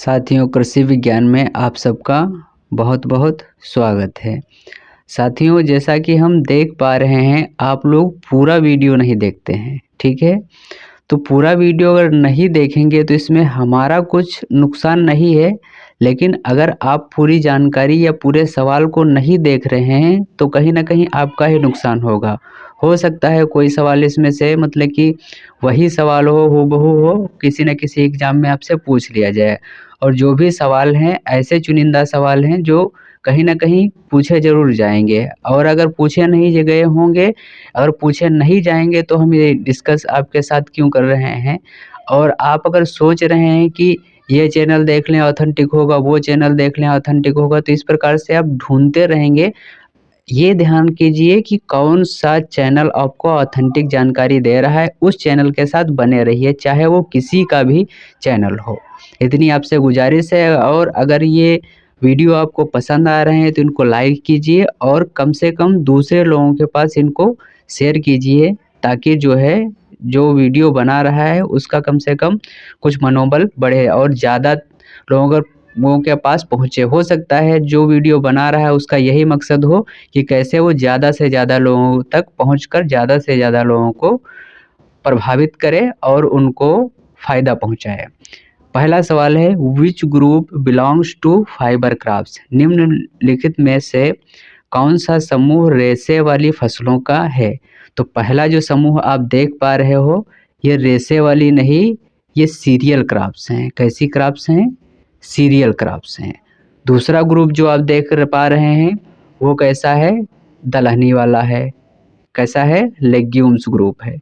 साथियों, कृषि विज्ञान में आप सबका बहुत बहुत स्वागत है। साथियों, जैसा कि हम देख पा रहे हैं, आप लोग पूरा वीडियो नहीं देखते हैं, ठीक है? तो पूरा वीडियो अगर नहीं देखेंगे तो इसमें हमारा कुछ नुकसान नहीं है, लेकिन अगर आप पूरी जानकारी या पूरे सवाल को नहीं देख रहे हैं तो कहीं न कहीं आपका ही नुकसान होगा। हो सकता है कोई सवाल इसमें से मतलब कि वही सवाल हो, हूबहू हो, किसी न किसी एग्ज़ाम में आपसे पूछ लिया जाए। और जो भी सवाल हैं, ऐसे चुनिंदा सवाल हैं जो कहीं न कहीं पूछे ज़रूर जाएँगे, और अगर पूछे नहीं गए होंगे, अगर पूछे नहीं जाएँगे तो हम ये डिस्कस आपके साथ क्यों कर रहे हैं। और आप अगर सोच रहे हैं कि ये चैनल देख लें ऑथेंटिक होगा, वो चैनल देख लें ऑथेंटिक होगा, तो इस प्रकार से आप ढूँढते रहेंगे। ये ध्यान कीजिए कि कौन-सा चैनल आपको ऑथेंटिक जानकारी दे रहा है, उस चैनल के साथ बने रहिए, चाहे वो किसी का भी चैनल हो। इतनी आपसे गुज़ारिश है। और अगर ये वीडियो आपको पसंद आ रहे हैं तो इनको लाइक कीजिए और कम से कम दूसरे लोगों के पास इनको शेयर कीजिए, ताकि जो है, जो वीडियो बना रहा है उसका कम से कम कुछ मनोबल बढ़े और ज़्यादा लोगों के पास पहुँचे। हो सकता है जो वीडियो बना रहा है उसका यही मकसद हो कि कैसे वो ज़्यादा से ज़्यादा लोगों तक पहुँचकर ज़्यादा से ज़्यादा लोगों को प्रभावित करे और उनको फ़ायदा पहुँचाए। पहला सवाल है, which group belongs to fibre crops? निम्नलिखित में से कौन सा समूह रेशे वाली फसलों का है? तो पहला जो समूह आप देख पा रहे हो, ये रेशे वाली नहीं, ये सीरियल क्रॉप्स हैं। कैसी क्रॉप्स हैं? सीरियल क्रॉप्स हैं। दूसरा ग्रुप जो आप देख पा रहे हैं वो कैसा है? दलहनी वाला है। कैसा है? लेग्यूम्स ग्रुप है।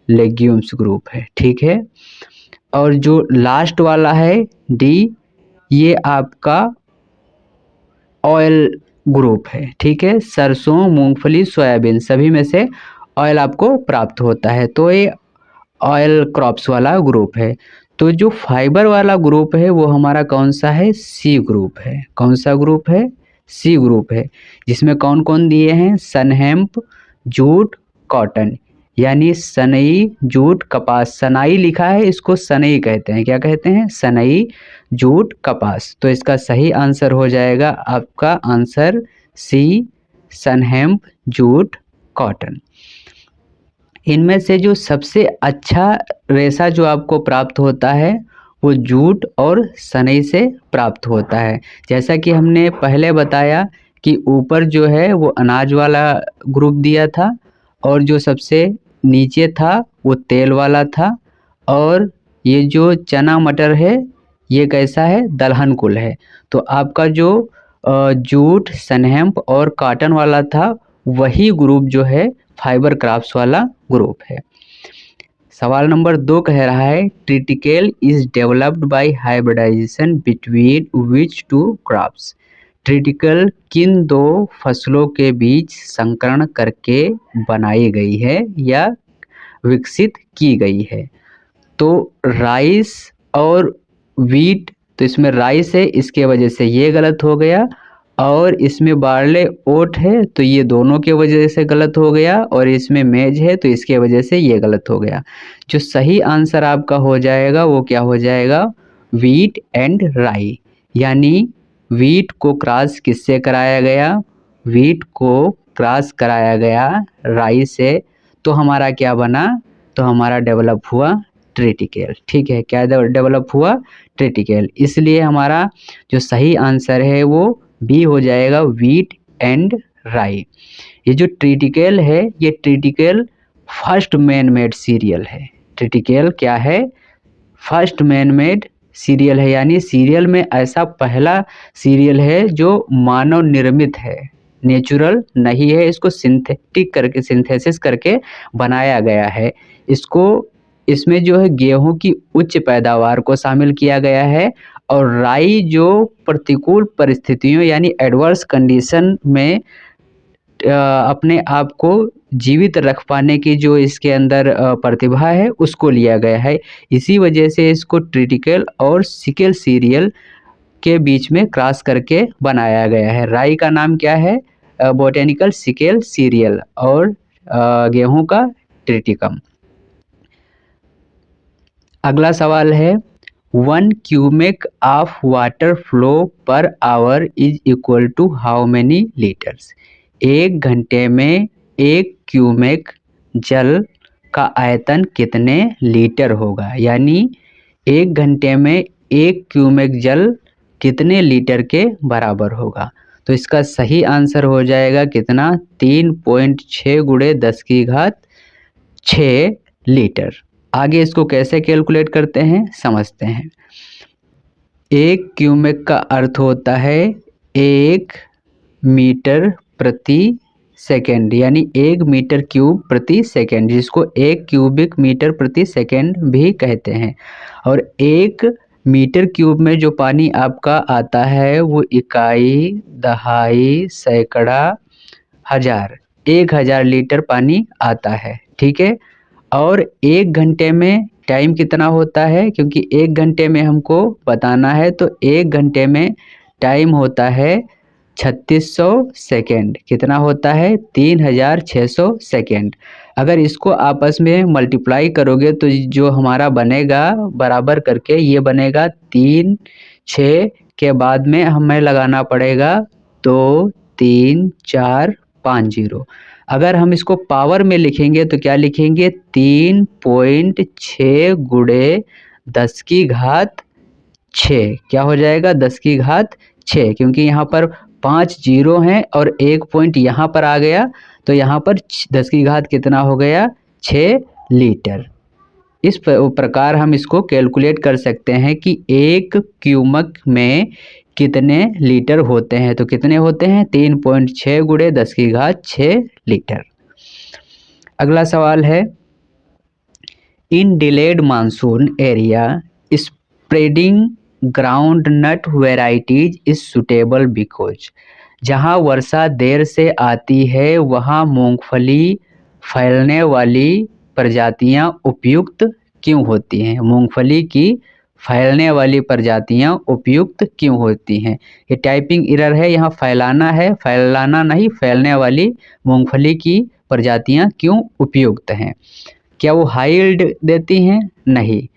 लेग्यूम्स ग्रुप है, ठीक है। और जो लास्ट वाला है डी, ये आपका ऑयल ग्रुप है, ठीक है। सरसों, मूंगफली, सोयाबीन सभी में से ऑयल आपको प्राप्त होता है, तो ये ऑयल क्रॉप्स वाला ग्रुप है। तो जो फाइबर वाला ग्रुप है वो हमारा कौन सा है? सी ग्रुप है। कौन सा ग्रुप है? सी ग्रुप है, जिसमें कौन कौन दिए हैं? Sunn hemp, jute, cotton. यानी सनई, जूट, कपास। सनाई लिखा है, इसको सनई कहते हैं। क्या कहते हैं? सनई, जूट, कपास। तो इसका सही आंसर हो जाएगा आपका answer C, sunn hemp, jute, cotton. इनमें से जो सबसे अच्छा रेशा जो आपको प्राप्त होता है वो जूट और सनई से प्राप्त होता है। जैसा कि हमने पहले बताया कि ऊपर जो है वो अनाज वाला ग्रुप दिया था, और जो सबसे नीचे था वो तेल वाला था, और ये जो चना मटर है ये कैसा है? दलहन कुल है। तो आपका जो जूट, सनहेम्प और कॉटन वाला था, वही ग्रुप जो है फाइबर क्रॉप्स वाला ग्रुप है। सवाल नंबर 2 कह रहा है, triticale is developed by hybridisation between which two crops? Triticale किन दो फसलों के बीच संकरण करके बनाई गई है या विकसित की गई है? तो राइस और वीट, तो इसमें राइस है, इसके वजह से ये गलत हो गया। और इसमें बार्ले ओट है तो ये दोनों के वजह से गलत हो गया, और इसमें मेज है तो इसके वजह से ये गलत हो गया। जो सही आंसर आपका हो जाएगा वो क्या हो जाएगा? वीट एंड राई। यानी वीट को क्रॉस किससे कराया गया? वीट को क्रॉस कराया गया राई से। तो हमारा क्या बना? तो हमारा डेवलप हुआ ट्रिटिकेल, ठीक है। क्या डेवलप हुआ? ट्रिटिकेल। इसलिए हमारा जो सही आंसर है वो बी हो जाएगा, वीट एंड राई। ये जो ट्रिटिकेल है, ये triticale first man made serial है। ट्रिटिकेल क्या है? फर्स्ट मैन मेड सीरियल है, यानी सीरियल में ऐसा पहला सीरियल है जो मानव निर्मित है, नेचुरल नहीं है। इसको सिंथेटिक करके, सिंथेसिस करके बनाया गया है। इसमें जो है गेहूं की उच्च पैदावार को शामिल किया गया है, और राई जो प्रतिकूल परिस्थितियों यानी एडवर्स कंडीशन में अपने आप को जीवित रख पाने की जो इसके अंदर प्रतिभा है उसको लिया गया है। इसी वजह से इसको ट्रिटिकल और सिकल सीरियल के बीच में क्रॉस करके बनाया गया है। राई का नाम क्या है? बोटेनिकल सिकल सीरियल, और गेहूं का ट्रिटिकम। अगला सवाल है, 1 cumec of water flow per hour is equal to how many litres. 1 घंटे में 1 क्यूमेक जल का आयतन कितने लीटर होगा, यानी 1 घंटे में 1 क्यूमेक जल कितने लीटर के बराबर होगा। तो इसका सही आंसर हो जाएगा कितना, 3.6 गुणे 10 की घात 6 लीटर। आगे इसको कैसे कैलकुलेट करते हैं समझते हैं। 1 क्यूमेक का अर्थ होता है 1 मीटर प्रति सेकेंड, यानी 1 मीटर क्यूब प्रति सेकेंड, जिसको 1 क्यूबिक मीटर प्रति सेकेंड भी कहते हैं। और 1 मीटर क्यूब में जो पानी आपका आता है वो इकाई, दहाई, सैकड़ा, हजार, 1000 लीटर पानी आता है, ठीक है। और 1 घंटे में टाइम कितना होता है, क्योंकि 1 घंटे में हमको बताना है, तो 1 घंटे में टाइम होता है 3600 सेकेंड। कितना होता है, 3600 सेकेंड। अगर इसको आपस में मल्टीप्लाई करोगे तो जो हमारा बनेगा बराबर करके ये बनेगा 3, 6 के बाद में हमें लगाना पड़ेगा 2, 3, 4, 5 जीरो। अगर हम इसको पावर में लिखेंगे तो क्या लिखेंगे, 3.6 गुणे 10 की घात 6। क्या हो जाएगा, 10 की घात 6, क्योंकि यहाँ पर 5 जीरो हैं और 1 पॉइंट यहाँ पर आ गया, तो यहाँ पर 10 की घात कितना हो गया, 6 लीटर। इस प्रकार हम इसको कैलकुलेट कर सकते हैं कि 1 क्यूमक में कितने लीटर होते हैं। तो कितने होते हैं, 3.6 गुणे 10 की घात 6 लीटर। अगला सवाल है, in delayed monsoon area spreading groundnut varieties is suitable because. जहाँ वर्षा देर से आती है वहाँ मूंगफली फैलने वाली प्रजातियाँ उपयुक्त क्यों होती हैं। मूंगफली की फैलने वाली प्रजातियाँ उपयुक्त क्यों होती हैं। ये टाइपिंग एरर है, यहाँ फैलाना है, फैलाना नहीं, फैलने वाली मूंगफली की प्रजातियाँ क्यों उपयुक्त हैं। क्या वो हाई यील्ड देती हैं, नहीं,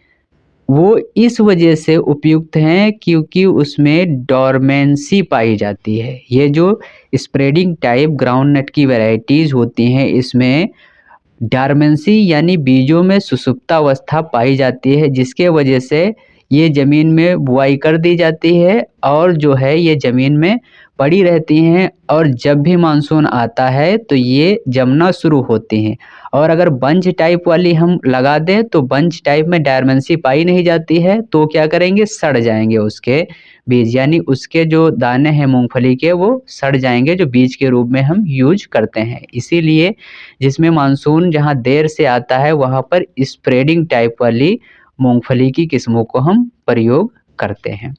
वो इस वजह से उपयुक्त हैं क्योंकि उसमें डोरमेंसी पाई जाती है। ये जो स्प्रेडिंग टाइप ग्राउंड नट की वैरायटीज़ होती हैं इसमें डोरमेंसी यानी बीजों में सुसुप्तावस्था पाई जाती है, जिसके वजह से ये ज़मीन में बुआई कर दी जाती है और जो है ये ज़मीन में पड़ी रहती हैं, और जब भी मानसून आता है तो ये जमना शुरू होती हैं। और अगर बंच टाइप वाली हम लगा दें तो बंच टाइप में डोरमेंसी पाई नहीं जाती है, तो क्या करेंगे, सड़ जाएंगे उसके बीज, यानी उसके जो दाने हैं मूंगफली के वो सड़ जाएंगे, जो बीज के रूप में हम यूज करते हैं। इसीलिए जिसमें मानसून जहाँ देर से आता है वहाँ पर स्प्रेडिंग टाइप वाली मूंगफली की किस्मों को हम प्रयोग करते हैं।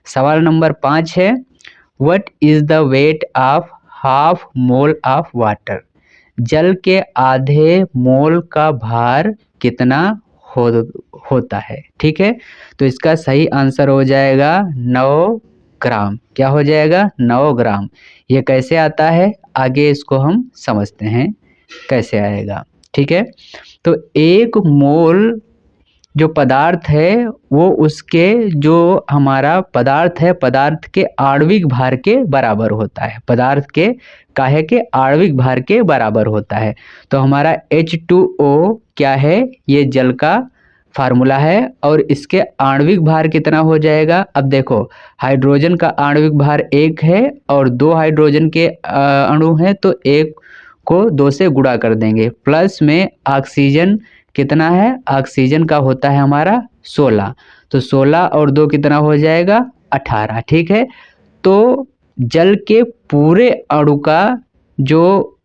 सवाल नंबर 5 है, what is the weight of half mole of water. जल के आधे मोल का भार कितना होता है, ठीक है। तो इसका सही आंसर हो जाएगा 9 ग्राम। क्या हो जाएगा, 9 ग्राम। ये कैसे आता है आगे इसको हम समझते हैं कैसे आएगा, ठीक है। तो 1 मोल जो पदार्थ है वो उसके जो हमारा पदार्थ है, पदार्थ के आणविक भार के बराबर होता है। पदार्थ के काहे के आणविक भार के बराबर होता है। तो हमारा H2O क्या है, ये जल का फार्मूला है, और इसके आणविक भार कितना हो जाएगा। अब देखो, हाइड्रोजन का आणविक भार 1 है और 2 हाइड्रोजन के अणु हैं, तो 1 को 2 से गुणा कर देंगे। प्लस में ऑक्सीजन कितना है, ऑक्सीजन का होता है हमारा 16, तो 16 और 2 कितना हो जाएगा, 18, ठीक है। तो जल के पूरे अणु का जो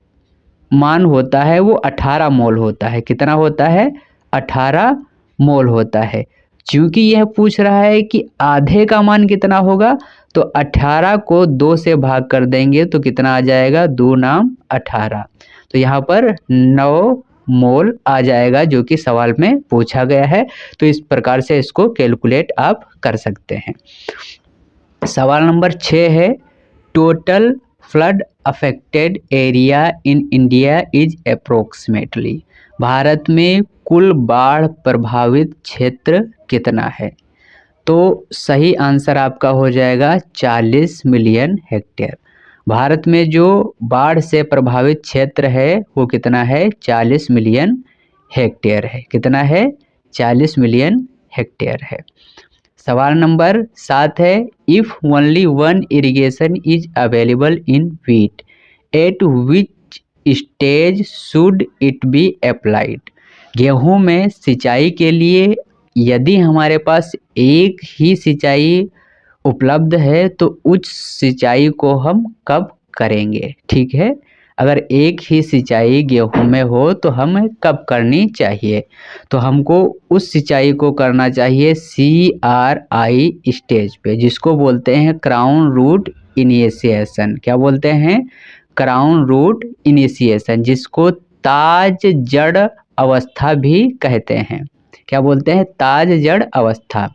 मान होता है वो 18 मोल होता है। कितना होता है, 18 मोल होता है। क्योंकि यह पूछ रहा है कि आधे का मान कितना होगा, तो 18 को 2 से भाग कर देंगे तो कितना आ जाएगा, 2 नाम 18। तो यहाँ पर 9 मोल आ जाएगा जो कि सवाल में पूछा गया है। तो इस प्रकार से इसको कैलकुलेट आप कर सकते हैं। सवाल नंबर 6 है, total flood affected area in India is approximately. Bharat में कुल बाढ़ प्रभावित क्षेत्र कितना है। तो सही आंसर आपका हो जाएगा 40 मिलियन हेक्टेयर। भारत में जो बाढ़ से प्रभावित क्षेत्र है वो कितना है? 40 मिलियन हेक्टेयर है। कितना है? 40 मिलियन हेक्टेयर है। सवाल नंबर 7 है, if only one irrigation is available in wheat eight which stage should it be applied? गेहूं में सिंचाई के लिए यदि हमारे पास एक ही सिंचाई उपलब्ध है तो उच्च सिंचाई को हम कब करेंगे? ठीक है, अगर एक ही सिंचाई गेहूं में हो तो हमें कब करनी चाहिए? तो हमको उस सिंचाई को करना चाहिए CRI स्टेज पे, जिसको बोलते हैं क्राउन रूट इनिशिएशन। क्या बोलते हैं? क्राउन रूट इनिशिएशन, जिसको ताज जड़ अवस्था भी कहते हैं। क्या बोलते हैं? ताज जड़ अवस्था।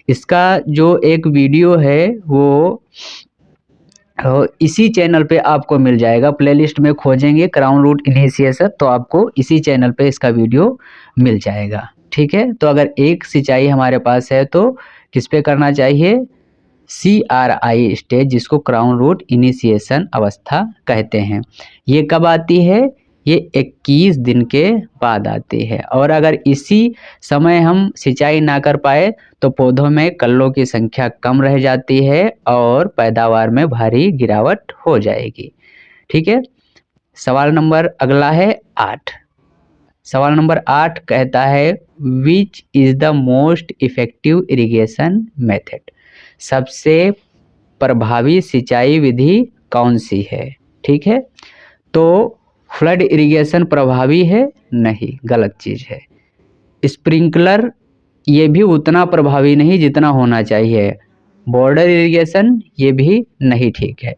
इसका जो एक वीडियो है वो इसी चैनल पे आपको मिल जाएगा। प्लेलिस्ट में खोजेंगे क्राउन रूट इनिशिएशन तो आपको इसी चैनल पे इसका वीडियो मिल जाएगा। ठीक है, तो अगर एक सिंचाई हमारे पास है तो किस पे करना चाहिए? CRI स्टेज, जिसको क्राउन रूट इनिशिएशन अवस्था कहते हैं। ये कब आती है? ये 21 दिन के बाद आती है। और अगर इसी समय हम सिंचाई ना कर पाए तो पौधों में कल्लों की संख्या कम रह जाती है और पैदावार में भारी गिरावट हो जाएगी। ठीक है, सवाल नंबर अगला है 8। सवाल नंबर 8 कहता है, which is the most effective irrigation method? सबसे प्रभावी सिंचाई विधि कौन सी है? ठीक है, तो फ्लड इरिगेशन प्रभावी है? नहीं, गलत चीज है। स्प्रिंकलर ये भी उतना प्रभावी नहीं जितना होना चाहिए। बॉर्डर इरिगेशन ये भी नहीं ठीक है।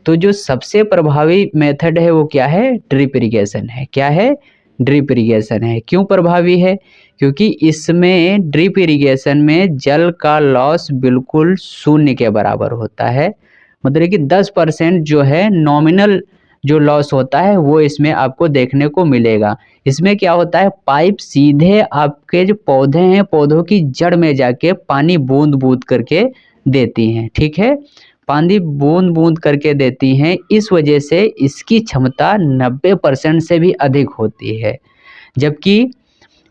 तो जो सबसे प्रभावी मेथड है वो क्या है? ड्रिप इरिगेशन है। क्या है? ड्रिप इरिगेशन है। क्यों प्रभावी है? क्योंकि इसमें ड्रिप इरिगेशन में जल का लॉस बिल्कुल शून्य के बराबर होता है। मतलब कि 10% जो है नॉमिनल जो लॉस होता है वो इसमें आपको देखने को मिलेगा। इसमें क्या होता है? पाइप सीधे आपके जो पौधे हैं पौधों की जड़ में जाके पानी बूंद बूंद करके देती हैं। ठीक है, पानी बूंद बूंद करके देती हैं, इस वजह से इसकी क्षमता 90% से भी अधिक होती है। जबकि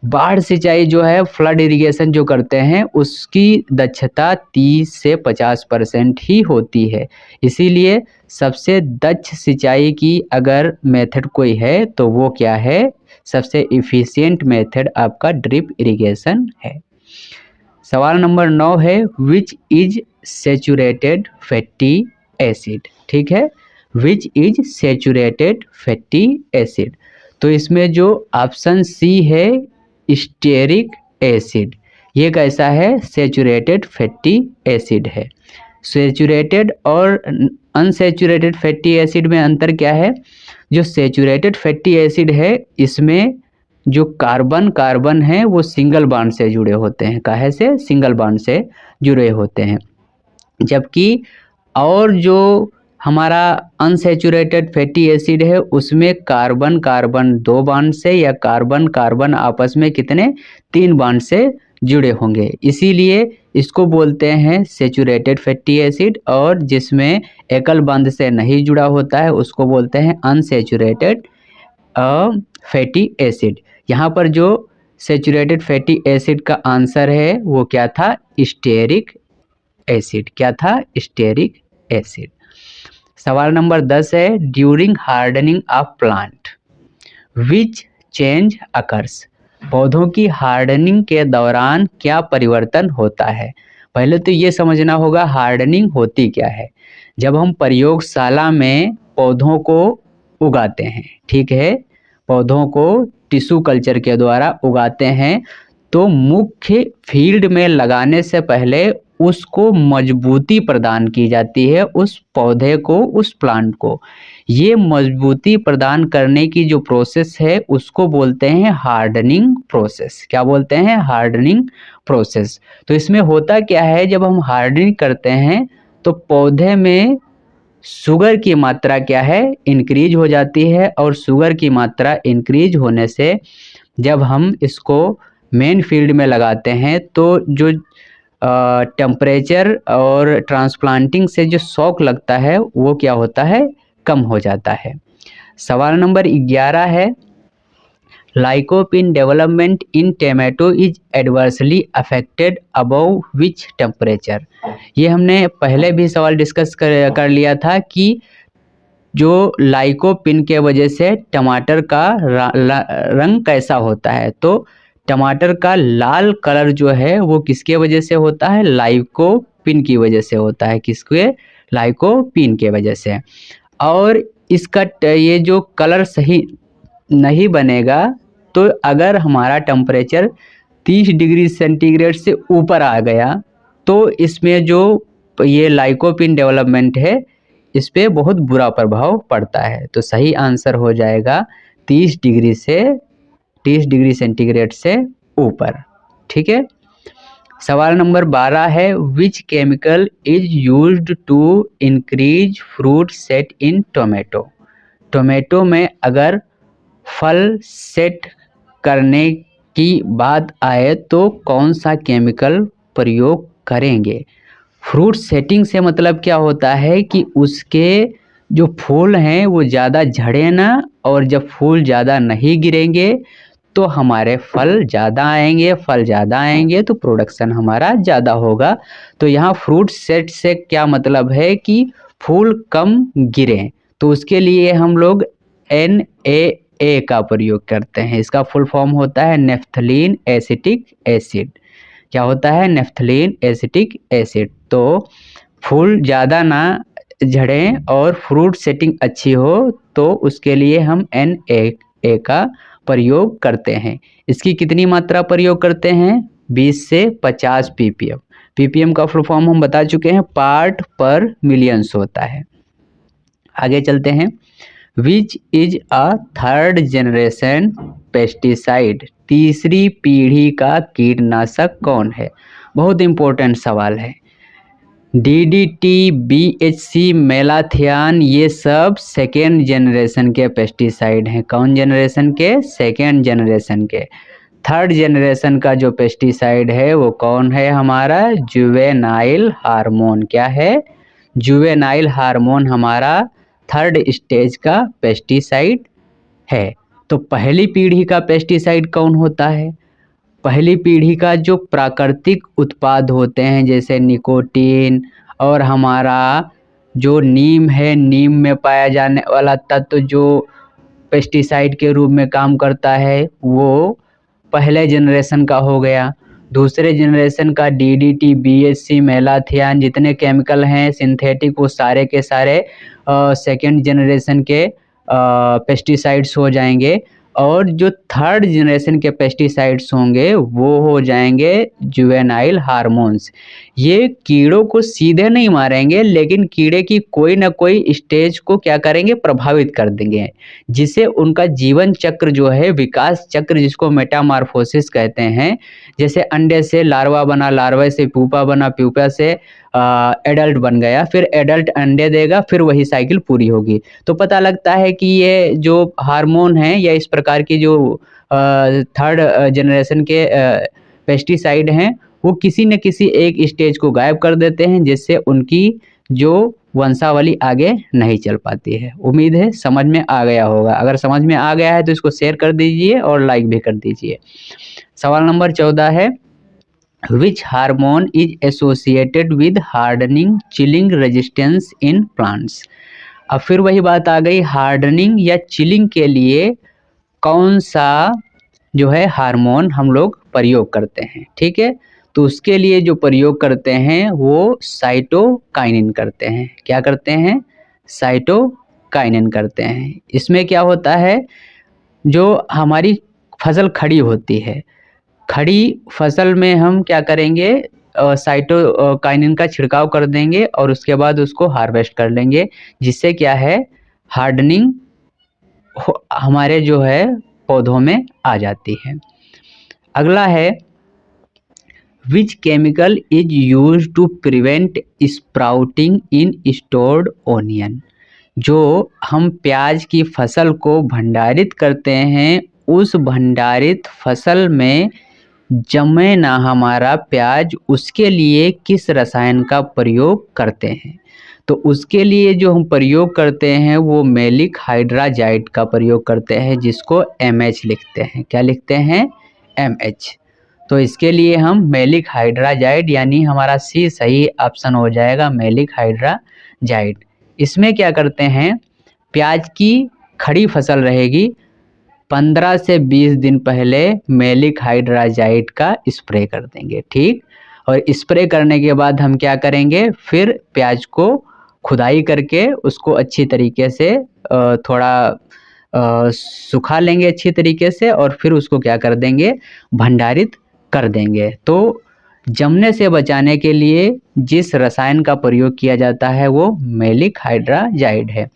बाढ़ सिंचाई जो है, फ्लड इरिगेशन जो करते हैं उसकी दक्षता 30 से 50% ही होती है। इसीलिए सबसे दक्ष सिंचाई की अगर मेथड कोई है तो वो क्या है? सबसे इफ़िशियंट मेथड आपका ड्रिप इरिगेशन है। सवाल नंबर 9 है, which is saturated fatty acid? ठीक है, which is saturated fatty acid. तो इसमें जो ऑप्शन सी है स्टेरिक एसिड, ये कैसा है? सेचुरेटेड फैटी एसिड है। सेचुरेटेड और अनसेचुरेटेड फैटी एसिड में अंतर क्या है? जो सेचुरेटेड फैटी एसिड है इसमें जो कार्बन है वो सिंगल बॉन्ड से जुड़े होते हैं। काहे से? सिंगल बॉन्ड से जुड़े होते हैं। जबकि और जो हमारा अनसेचुरेटेड फैटी एसिड है उसमें कार्बन 2 बॉन्ड से या कार्बन आपस में कितने? 3 बॉन्ड से जुड़े होंगे। इसीलिए इसको बोलते हैं सेचुरेटेड फैटी एसिड, और जिसमें एकल बॉन्ड से नहीं जुड़ा होता है उसको बोलते हैं अनसेचुरेटेड फैटी एसिड। यहाँ पर जो सेचुरेटेड फैटी एसिड का आंसर है वो क्या था? Stearic acid. क्या था? Stearic acid. सवाल नंबर 10 है, during hardening of plant which change occurs? पौधों की हार्डनिंग के दौरान क्या परिवर्तन होता है? पहले तो ये समझना होगा हार्डनिंग होती क्या है। जब हम प्रयोगशाला में पौधों को उगाते हैं, ठीक है, पौधों को टिश्यू कल्चर के द्वारा उगाते हैं तो मुख्य फील्ड में लगाने से पहले उसको मजबूती प्रदान की जाती है, उस पौधे को, उस प्लांट को। ये मजबूती प्रदान करने की जो प्रोसेस है उसको बोलते हैं हार्डनिंग प्रोसेस। क्या बोलते हैं? Hardening process. तो इसमें होता क्या है, जब हम हार्डनिंग करते हैं तो पौधे में शुगर की मात्रा क्या है? इंक्रीज हो जाती है, और शुगर की मात्रा इंक्रीज होने से जब हम इसको मेन फील्ड में लगाते हैं तो जो टेम्परेचर और ट्रांसप्लांटिंग से जो शॉक लगता है वो क्या होता है, कम हो जाता है। सवाल नंबर 11 है, lycopene development in tomato is adversely affected above which temperature. ये हमने पहले भी सवाल डिस्कस कर लिया था कि जो लाइकोपिन के वजह से टमाटर का रंग कैसा होता है। तो टमाटर का लाल कलर जो है वो किसके वजह से होता है, लाइकोपिन की वजह से होता है। किसके, लाइकोपिन के वजह से। और इसका ये जो कलर सही नहीं बनेगा तो अगर हमारा टेम्परेचर 30 डिग्री सेंटीग्रेड से ऊपर आ गया तो इसमें जो ये लाइकोपिन डेवलपमेंट है इस पे बहुत बुरा प्रभाव पड़ता है। तो सही आंसर हो जाएगा 30 डिग्री सेंटीग्रेड से ऊपर। ठीक है। सवाल नंबर 12 है, which chemical is used to increase fruit set in tomato. Tomato में अगर फल सेट करने की बात आए तो कौन सा केमिकल प्रयोग करेंगे। फ्रूट सेटिंग से मतलब क्या होता है कि उसके जो फूल हैं वो ज़्यादा झड़े ना, और जब फूल ज़्यादा नहीं गिरेंगे तो हमारे फल ज़्यादा आएंगे तो प्रोडक्शन हमारा ज़्यादा होगा। तो यहाँ फ्रूट सेट से क्या मतलब है कि फूल कम गिरें, तो उसके लिए हम लोग NaA का प्रयोग करते हैं। इसका फुल फॉर्म होता है नेफ्थलीन एसिटिक एसिड। क्या होता है, नेफ्थलीन एसिटिक एसिड। तो फूल ज़्यादा ना झड़ें और फ्रूट सेटिंग अच्छी हो तो उसके लिए हम NaA का प्रयोग करते हैं। इसकी कितनी मात्रा प्रयोग करते हैं, 20 से 50 ppm। ppm का फुल फॉर्म हम बता चुके हैं, पार्ट पर मिलियंस होता है। आगे चलते हैं, which is a third generation pesticide. तीसरी पीढ़ी का कीटनाशक कौन है। बहुत इंपॉर्टेंट सवाल है। DDT, BHC, मेलाथियान ये सब सेकेंड जनरेशन के पेस्टिसाइड हैं। कौन जनरेशन के, सेकेंड जनरेशन के। थर्ड जनरेशन का जो पेस्टिसाइड है वो कौन है हमारा, जुवेनाइल हार्मोन। क्या है, जुवेनाइल हार्मोन हमारा थर्ड स्टेज का पेस्टिसाइड है। तो पहली पीढ़ी का पेस्टिसाइड कौन होता है, पहली पीढ़ी का जो प्राकृतिक उत्पाद होते हैं जैसे निकोटीन और हमारा जो नीम है, नीम में पाया जाने वाला तत्व जो पेस्टिसाइड के रूप में काम करता है वो पहले जनरेशन का हो गया। दूसरे जनरेशन का DDT, BHC, मेलाथियान जितने केमिकल हैं सिंथेटिक वो सारे के सारे सेकेंड जनरेशन के पेस्टिसाइड्स हो जाएंगे। और जो थर्ड जनरेशन के पेस्टिसाइड्स होंगे वो हो जाएंगे जुवेनाइल हार्मोन्स। ये कीड़ों को सीधे नहीं मारेंगे लेकिन कीड़े की कोई ना कोई स्टेज को क्या करेंगे, प्रभावित कर देंगे, जिससे उनका जीवन चक्र जो है, विकास चक्र जिसको मेटामॉर्फोसिस कहते हैं, जैसे अंडे से लार्वा बना, लार्वा से प्यूपा बना, प्यूपा से एडल्ट बन गया, फिर एडल्ट अंडे देगा, फिर वही साइकिल पूरी होगी। तो पता लगता है कि ये जो हार्मोन है या इस प्रकार की जो थर्ड जनरेशन के पेस्टिसाइड हैं वो किसी न किसी एक स्टेज को गायब कर देते हैं जिससे उनकी जो वंशावली आगे नहीं चल पाती है। उम्मीद है समझ में आ गया होगा। अगर समझ में आ गया है तो इसको शेयर कर दीजिए और लाइक भी कर दीजिए। सवाल नंबर 14 है, which hormone is associated with hardening chilling resistance in plants. अब फिर वही बात आ गई, हार्डनिंग या चिलिंग के लिए कौन सा जो है हार्मोन हम लोग प्रयोग करते हैं। ठीक है, तो उसके लिए जो प्रयोग करते हैं वो साइटोकाइनिन करते हैं। क्या करते हैं, साइटोकाइनिन करते हैं। इसमें क्या होता है, जो हमारी फसल खड़ी होती है, खड़ी फसल में हम क्या करेंगे, साइटोकाइनिन का छिड़काव कर देंगे और उसके बाद उसको हार्वेस्ट कर लेंगे, जिससे क्या है, हार्डनिंग हमारे जो है पौधों में आ जाती है। अगला है, which chemical is use to prevent sprouting in stored onion. जो हम प्याज की फसल को भंडारित करते हैं उस भंडारित फसल में जमे ना हमारा प्याज, उसके लिए किस रसायन का प्रयोग करते हैं? तो उसके लिए जो हम प्रयोग करते हैं वो मैलिक हाइड्राजाइड का प्रयोग करते हैं, जिसको MH लिखते हैं। क्या लिखते हैं? MH। तो इसके लिए हम मैलिक हाइड्राजाइड, यानी हमारा सी सही ऑप्शन हो जाएगा, मैलिक हाइड्राजाइड। इसमें क्या करते हैं, प्याज की खड़ी फसल रहेगी, 15 से 20 दिन पहले मैलिक हाइड्राजाइड का स्प्रे कर देंगे, ठीक। और स्प्रे करने के बाद हम क्या करेंगे, फिर प्याज को खुदाई करके उसको अच्छी तरीके से थोड़ा सुखा लेंगे अच्छी तरीके से, और फिर उसको क्या कर देंगे, भंडारित कर देंगे। तो जमने से बचाने के लिए जिस रसायन का प्रयोग किया जाता है वो मैलिक हाइड्राजाइड है।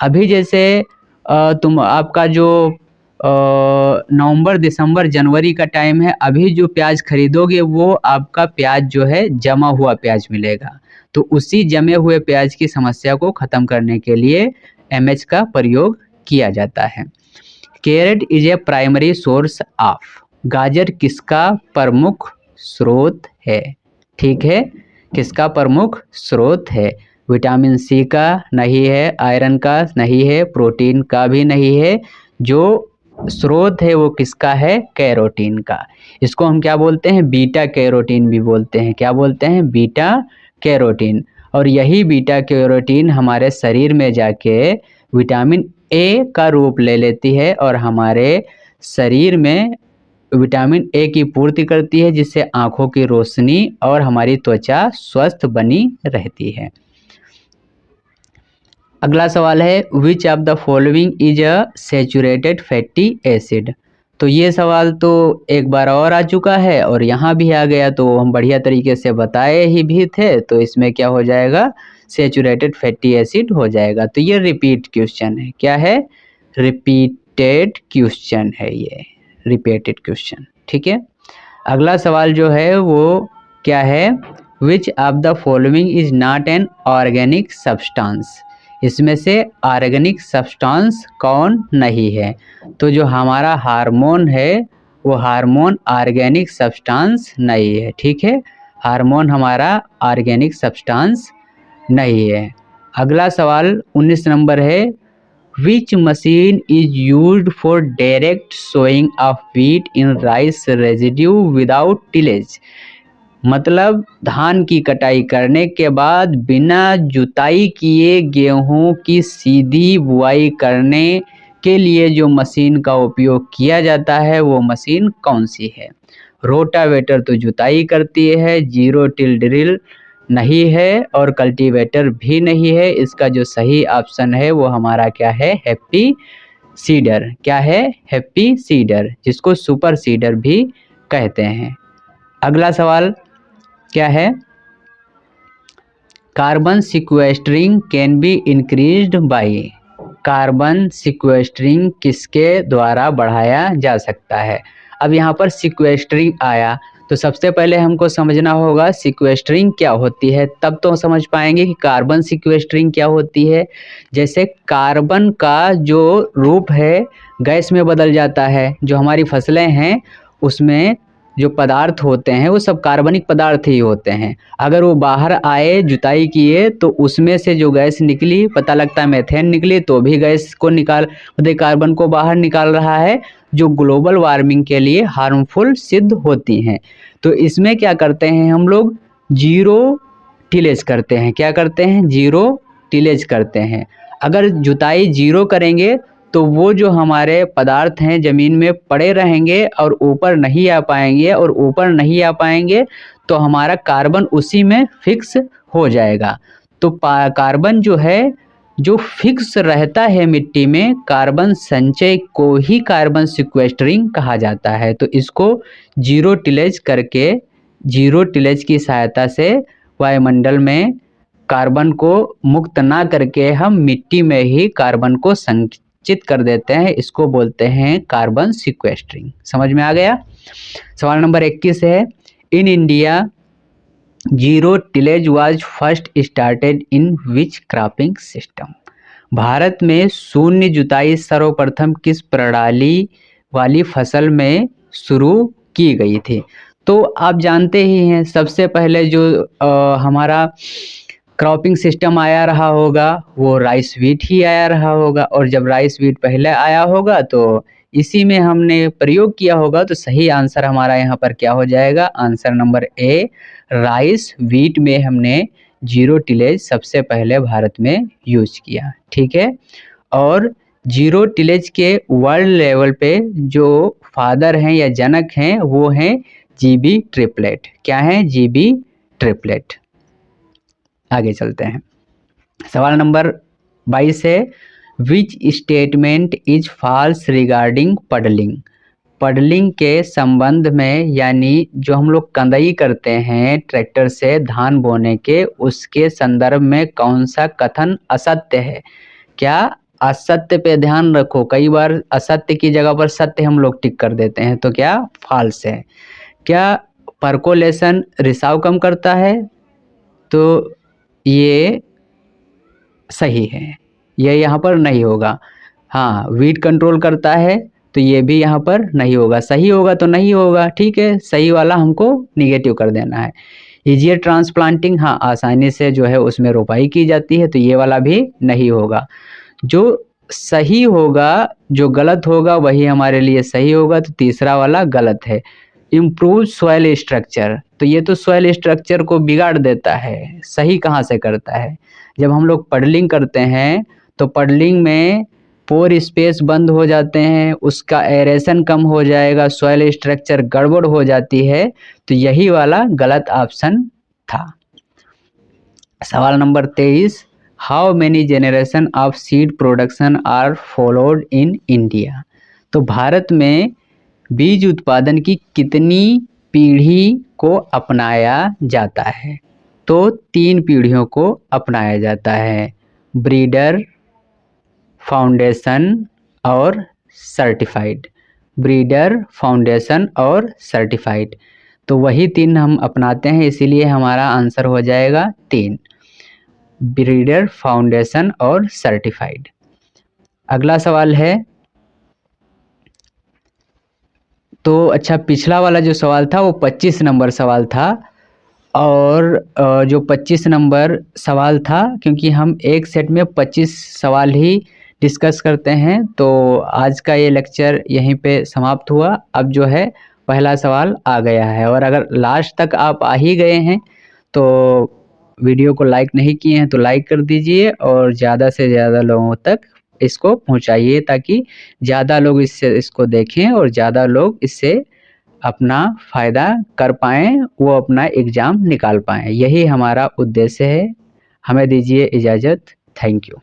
अभी जैसे आपका जो नवंबर, दिसंबर, जनवरी का टाइम है, अभी जो प्याज खरीदोगे वो आपका प्याज जो है जमा हुआ प्याज मिलेगा। तो उसी जमे हुए प्याज की समस्या को ख़त्म करने के लिए MH का प्रयोग किया जाता है। Carrot is a primary source of, गाजर किसका प्रमुख स्रोत है? ठीक है, किसका प्रमुख स्रोत है? विटामिन C का नहीं है, आयरन का नहीं है, प्रोटीन का भी नहीं है। जो स्रोत है वो किसका है? कैरोटीन का। इसको हम क्या बोलते हैं? बीटा कैरोटीन भी बोलते हैं। क्या बोलते हैं? Beta carotene. और यही बीटा कैरोटीन हमारे शरीर में जाके विटामिन A का रूप ले लेती है और हमारे शरीर में विटामिन A की पूर्ति करती है, जिससे आँखों की रोशनी और हमारी त्वचा स्वस्थ बनी रहती है। अगला सवाल है, which of the following is a saturated fatty acid? तो ये सवाल तो एक बार और आ चुका है और यहाँ भी आ गया, तो हम बढ़िया तरीके से बताए ही भी थे। तो इसमें क्या हो जाएगा? सैचुरेटेड फैटी एसिड हो जाएगा। तो ये रिपीट क्वेश्चन है। क्या है? रिपीटेड क्वेश्चन है, ये रिपीटेड क्वेश्चन, ठीक है। अगला सवाल जो है वो क्या है? Which of the following is not an organic substance? इसमें से ऑर्गेनिक सब्सटेंस कौन नहीं है? तो जो हमारा हार्मोन है वो हार्मोन ऑर्गेनिक सब्सटेंस नहीं है, ठीक है। हार्मोन हमारा ऑर्गेनिक सब्सटेंस नहीं है। अगला सवाल 19 नंबर है, which machine is used for direct sowing of wheat in rice residue without tillage? मतलब धान की कटाई करने के बाद बिना जुताई किए गेहूं की सीधी बुआई करने के लिए जो मशीन का उपयोग किया जाता है वो मशीन कौन सी है? रोटावेटर तो जुताई करती है, जीरो टिल ड्रिल नहीं है, और कल्टीवेटर भी नहीं है। इसका जो सही ऑप्शन है वो हमारा क्या है? Happy seeder. क्या है? हैप्पी सीडर, जिसको सुपर सीडर भी कहते हैं। अगला सवाल क्या है? Carbon sequestering can be increased by? Carbon sequestering किसके द्वारा बढ़ाया जा सकता है? अब यहाँ पर सिक्वेस्टरिंग आया तो सबसे पहले हमको समझना होगा सिक्वेस्टरिंग क्या होती है, तब तो समझ पाएंगे कि कार्बन सिक्वेस्टरिंग क्या होती है। जैसे कार्बन का जो रूप है गैस में बदल जाता है, जो हमारी फसलें हैं उसमें जो पदार्थ होते हैं वो सब कार्बनिक पदार्थ ही होते हैं। अगर वो बाहर आए, जुताई किए, तो उसमें से जो गैस निकली, पता लगता है मेथेन निकली, तो भी गैस को निकाल, मतलब कार्बन को बाहर निकाल रहा है, जो ग्लोबल वार्मिंग के लिए हार्मफुल सिद्ध होती हैं। तो इसमें क्या करते हैं हम लोग? जीरो टिलेज करते हैं। क्या करते हैं? जीरो टिलेज करते हैं। अगर जुताई जीरो करेंगे तो वो जो हमारे पदार्थ हैं ज़मीन में पड़े रहेंगे और ऊपर नहीं आ पाएंगे, और ऊपर नहीं आ पाएंगे तो हमारा कार्बन उसी में फिक्स हो जाएगा। तो कार्बन जो है जो फिक्स रहता है मिट्टी में, कार्बन संचय को ही कार्बन सिक्वेस्टरिंग कहा जाता है। तो इसको जीरो टिलेज करके, जीरो टिलेज की सहायता से वायुमंडल में कार्बन को मुक्त ना करके हम मिट्टी में ही कार्बन को संचित कर देते हैं। इसको बोलते हैं कार्बन सिक्वेस्टरिंग। समझ में आ गया? सवाल नंबर 21 है, in India zero tillage was first started in which cropping system? Bharat में शून्य जुताई सर्वप्रथम किस प्रणाली वाली फसल में शुरू की गई थी। तो आप जानते ही हैं सबसे पहले जो हमारा क्रॉपिंग सिस्टम आया रहा होगा वो राइस व्हीट ही आया रहा होगा, और जब राइस व्हीट पहले आया होगा तो इसी में हमने प्रयोग किया होगा। तो सही आंसर हमारा यहाँ पर क्या हो जाएगा, answer number A, rice wheat में हमने जीरो टिलेज सबसे पहले भारत में यूज किया। ठीक है, और जीरो टिलेज के वर्ल्ड लेवल पे जो फादर हैं या जनक हैं वो हैं जीबी ट्रिपलेट। क्या है, जीबी ट्रिपलेट। आगे चलते हैं, सवाल नंबर 22 है, which statement is false regarding puddling. Puddling के संबंध में, यानी जो हम लोग कंदाई करते हैं ट्रैक्टर से धान बोने के, उसके संदर्भ में कौन सा कथन असत्य है। क्या, असत्य पे ध्यान रखो, कई बार असत्य की जगह पर सत्य हम लोग टिक कर देते हैं, तो क्या फॉल्स है। क्या परकोलेशन रिसाव कम करता है, तो ये सही है, ये यहाँ पर नहीं होगा। हाँ, वीट कंट्रोल करता है, तो ये भी यहाँ पर नहीं होगा। सही होगा तो नहीं होगा, ठीक है, सही वाला हमको निगेटिव कर देना है। ईजियर ट्रांसप्लांटिंग, हाँ, आसानी से जो है उसमें रोपाई की जाती है, तो ये वाला भी नहीं होगा। जो सही होगा, जो गलत होगा वही हमारे लिए सही होगा, तो तीसरा वाला गलत है। इम्प्रूव सॉइल स्ट्रक्चर, तो ये तो सॉइल स्ट्रक्चर को बिगाड़ देता है, सही कहाँ से करता है। जब हम लोग पडलिंग करते हैं तो पडलिंग में पोर स्पेस बंद हो जाते हैं, उसका एरेशन कम हो जाएगा, सॉइल स्ट्रक्चर गड़बड़ हो जाती है, तो यही वाला गलत ऑप्शन था। सवाल नंबर 23, how many generation of seed production are followed in India. तो भारत में बीज उत्पादन की कितनी पीढ़ी को अपनाया जाता है। तो 3 पीढ़ियों को अपनाया जाता है, ब्रीडर, फाउंडेशन और सर्टिफाइड। ब्रीडर, फाउंडेशन और सर्टिफाइड, तो वही 3 हम अपनाते हैं, इसीलिए हमारा आंसर हो जाएगा 3, ब्रीडर, फाउंडेशन और सर्टिफाइड। अगला सवाल है, तो अच्छा, पिछला वाला जो सवाल था वो 25 नंबर सवाल था, और जो 25 नंबर सवाल था, क्योंकि हम एक सेट में 25 सवाल ही डिस्कस करते हैं, तो आज का ये लेक्चर यहीं पे समाप्त हुआ। अब जो है पहला सवाल आ गया है, और अगर लास्ट तक आप आ ही गए हैं तो वीडियो को लाइक नहीं किए हैं तो लाइक कर दीजिए, और ज़्यादा से ज़्यादा लोगों तक इसको पहुंचाइए, ताकि ज़्यादा लोग इसको देखें और ज़्यादा लोग इससे अपना फ़ायदा कर पाएँ, वो अपना एग्ज़ाम निकाल पाएँ। यही हमारा उद्देश्य है। हमें दीजिए इजाज़त। Thank you.